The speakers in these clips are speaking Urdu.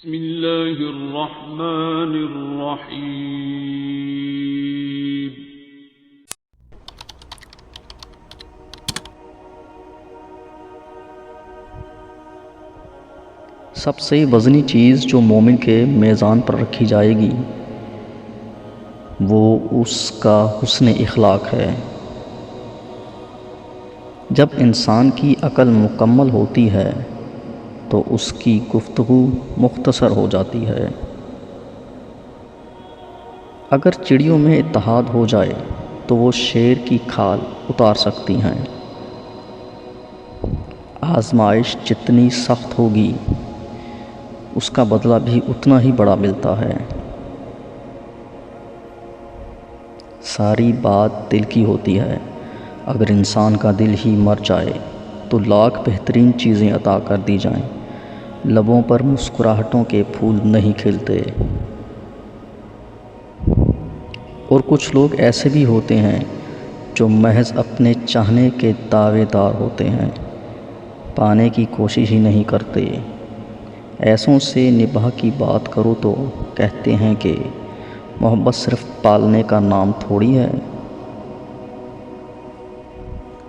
بسم اللہ الرحمن الرحیم۔ سب سے وزنی چیز جو مومن کے میزان پر رکھی جائے گی وہ اس کا حسن اخلاق ہے۔ جب انسان کی عقل مکمل ہوتی ہے تو اس کی گفتگو مختصر ہو جاتی ہے۔ اگر چڑیوں میں اتحاد ہو جائے تو وہ شیر کی کھال اتار سکتی ہیں۔ آزمائش جتنی سخت ہوگی اس کا بدلہ بھی اتنا ہی بڑا ملتا ہے۔ ساری بات دل کی ہوتی ہے۔ اگر انسان کا دل ہی مر جائے تو لاکھ بہترین چیزیں عطا کر دی جائیں، لبوں پر مسکراہٹوں کے پھول نہیں کھلتے۔ اور کچھ لوگ ایسے بھی ہوتے ہیں جو محض اپنے چاہنے کے دعوے دار ہوتے ہیں، پانے کی کوشش ہی نہیں کرتے۔ ایسوں سے نباہ کی بات کرو تو کہتے ہیں کہ محبت صرف پالنے کا نام تھوڑی ہے۔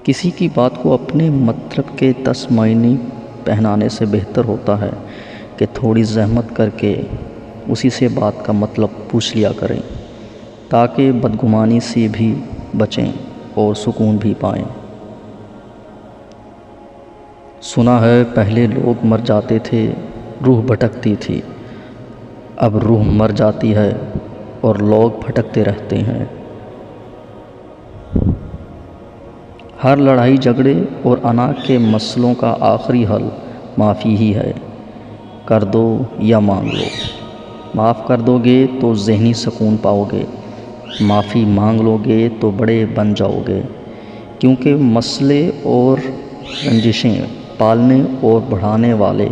کسی کی بات کو اپنے مطلب کے 10 معنی پہنانے سے بہتر ہوتا ہے کہ تھوڑی زحمت کر کے اسی سے بات کا مطلب پوچھ لیا کریں، تاکہ بدگمانی سے بھی بچیں اور سکون بھی پائیں۔ سنا ہے پہلے لوگ مر جاتے تھے، روح بھٹکتی تھی، اب روح مر جاتی ہے اور لوگ بھٹکتے رہتے ہیں۔ ہر لڑائی جھگڑے اور انا کے مسئلوں کا آخری حل معافی ہی ہے۔ کر دو یا مانگ لو۔ معاف کر دو گے تو ذہنی سکون پاؤ گے، معافی مانگ لو گے تو بڑے بن جاؤ گے، کیونکہ مسئلے اور رنجشیں پالنے اور بڑھانے والے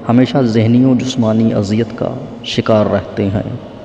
ہمیشہ ذہنی و جسمانی اذیت کا شکار رہتے ہیں۔